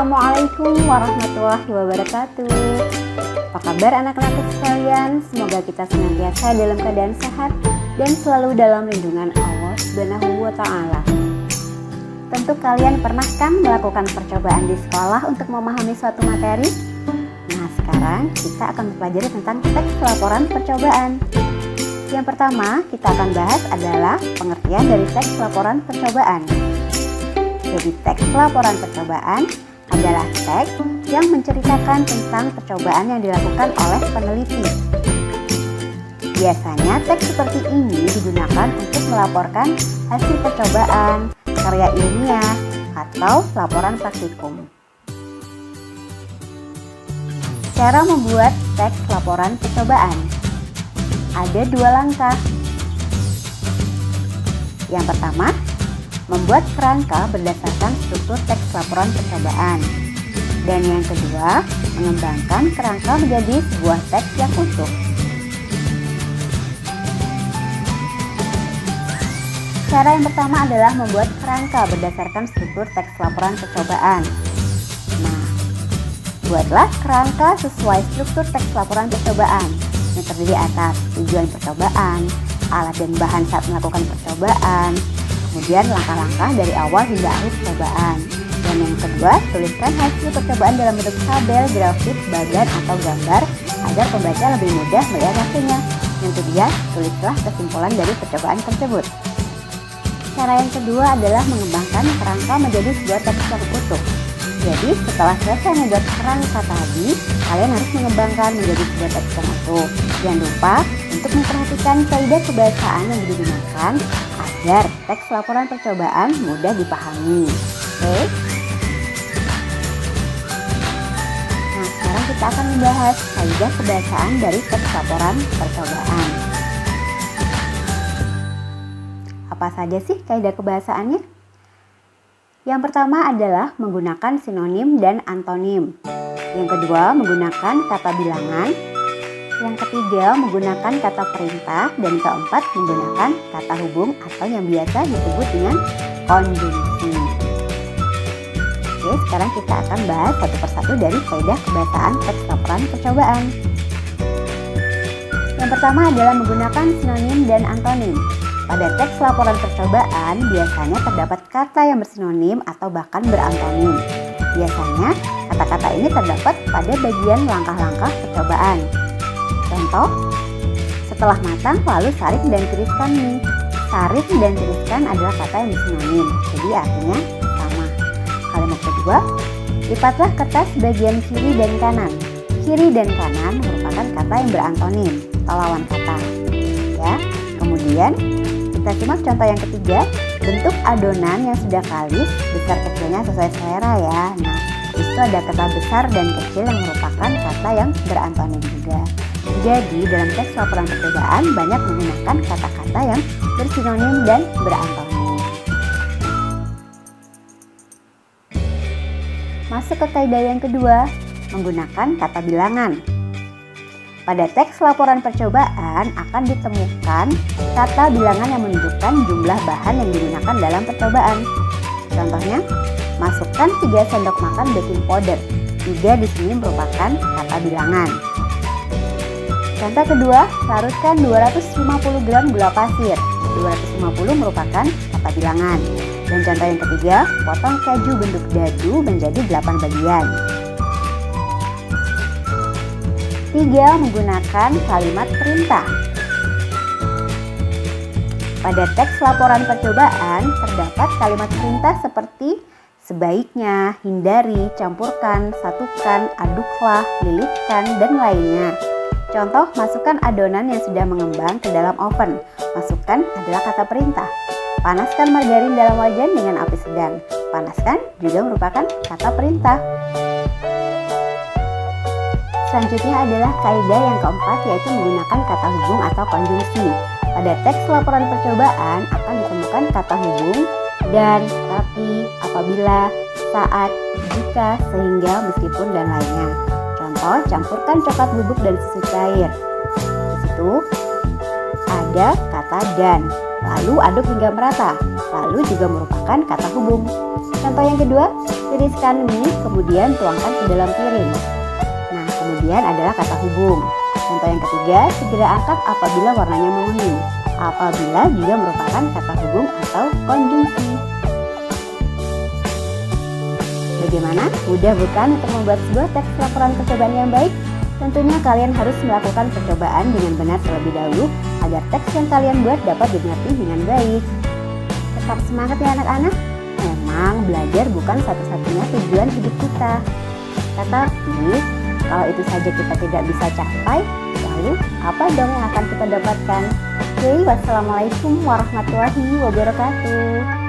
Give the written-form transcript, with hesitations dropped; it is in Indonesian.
Assalamualaikum warahmatullahi wabarakatuh. Apa kabar anak-anak sekalian? Semoga kita senantiasa dalam keadaan sehat dan selalu dalam lindungan Allah Subhanahu wa Ta'ala. Tentu kalian pernah kan melakukan percobaan di sekolah untuk memahami suatu materi? Nah, sekarang kita akan mempelajari tentang teks laporan percobaan. Yang pertama kita akan bahas adalah pengertian dari teks laporan percobaan. Jadi teks laporan percobaan adalah teks yang menceritakan tentang percobaan yang dilakukan oleh peneliti. Biasanya teks seperti ini digunakan untuk melaporkan hasil percobaan, karya ilmiah, atau laporan praktikum. Cara membuat teks laporan percobaan. Ada dua langkah. Yang pertama, membuat kerangka berdasarkan struktur teks laporan percobaan. Dan yang kedua, mengembangkan kerangka menjadi sebuah teks yang utuh. Cara yang pertama adalah membuat kerangka berdasarkan struktur teks laporan percobaan. Nah, buatlah kerangka sesuai struktur teks laporan percobaan yang terdiri atas tujuan percobaan, alat dan bahan saat melakukan percobaan, kemudian langkah-langkah dari awal hingga akhir percobaan. Dan yang kedua, tuliskan hasil percobaan dalam bentuk tabel, grafik, bagan, atau gambar agar pembaca lebih mudah melihat hasilnya. Yang ketiga, tulislah kesimpulan dari percobaan tersebut. Cara yang kedua adalah mengembangkan kerangka menjadi sebuah teks yang utuh. Jadi setelah selesai membuat kerangka tadi, kalian harus mengembangkan menjadi sebuah teks yang utuh. Jangan lupa untuk memperhatikan kaidah kebahasaan yang digunakan agar teks laporan percobaan mudah dipahami. Oke? Nah, sekarang kita akan membahas kaidah kebahasaan dari teks laporan percobaan. Apa saja sih kaidah kebahasaannya? Yang pertama adalah menggunakan sinonim dan antonim. Yang kedua, menggunakan kata bilangan. Yang ketiga, menggunakan kata perintah. Dan keempat, menggunakan kata hubung atau yang biasa disebut dengan konjungsi. Oke, sekarang kita akan bahas satu persatu dari kaidah kebahasaan teks laporan percobaan. Yang pertama adalah menggunakan sinonim dan antonim. Pada teks laporan percobaan, biasanya terdapat kata yang bersinonim atau bahkan berantonim. Biasanya, kata-kata ini terdapat pada bagian langkah-langkah percobaan. Contoh, setelah matang lalu saring dan tiriskan mie. Saring dan tiriskan adalah kata yang bersinonim, jadi artinya sama. Kalimat kedua, lipatlah kertas bagian kiri dan kanan. Kiri dan kanan merupakan kata yang berantonim atau lawan kata. Ya, kemudian kita simak contoh yang ketiga, bentuk adonan yang sudah kalis, besar kecilnya sesuai selera ya. Nah, itu ada kata besar dan kecil yang merupakan kata yang berantonim juga. Jadi, dalam teks laporan percobaan banyak menggunakan kata-kata yang bersinonim dan berantonim. Masuk ke kaidah yang kedua, menggunakan kata bilangan. Pada teks laporan percobaan akan ditemukan kata bilangan yang menunjukkan jumlah bahan yang digunakan dalam percobaan. Contohnya, masukkan 3 sendok makan baking powder. 3 di sini merupakan kata bilangan. Contoh kedua, larutkan 250 gram gula pasir. 250 merupakan kata bilangan. Dan contoh yang ketiga, potong keju bentuk dadu menjadi 8 bagian. 3. Menggunakan kalimat perintah. Pada teks laporan percobaan terdapat kalimat perintah seperti sebaiknya, hindari, campurkan, satukan, aduklah, lilitkan, dan lainnya. Contoh, masukkan adonan yang sudah mengembang ke dalam oven. Masukkan adalah kata perintah. Panaskan margarin dalam wajan dengan api sedang. Panaskan juga merupakan kata perintah. Selanjutnya adalah kaidah yang keempat, yaitu menggunakan kata hubung atau konjungsi. Pada teks laporan percobaan akan ditemukan kata hubung dan, tapi, apabila, saat, jika, sehingga, meskipun, dan lainnya. Contoh, campurkan coklat bubuk dan susu cair. Di situ ada kata dan, lalu aduk hingga merata, lalu juga merupakan kata hubung. Contoh yang kedua, Tiriskan mie, kemudian tuangkan ke dalam piring. Nah, kemudian adalah kata hubung. Contoh yang ketiga, segera angkat apabila warnanya menguning. Apabila juga merupakan kata hubung atau konjungsi. Bagaimana? Mudah bukan untuk membuat sebuah teks laporan percobaan yang baik? Tentunya kalian harus melakukan percobaan dengan benar terlebih dahulu agar teks yang kalian buat dapat dimengerti dengan baik. Tetap semangat ya anak-anak. Memang belajar bukan satu-satunya tujuan hidup kita. Tetapi kalau itu saja kita tidak bisa capai, lalu apa dong yang akan kita dapatkan? Oke, wassalamualaikum warahmatullahi wabarakatuh.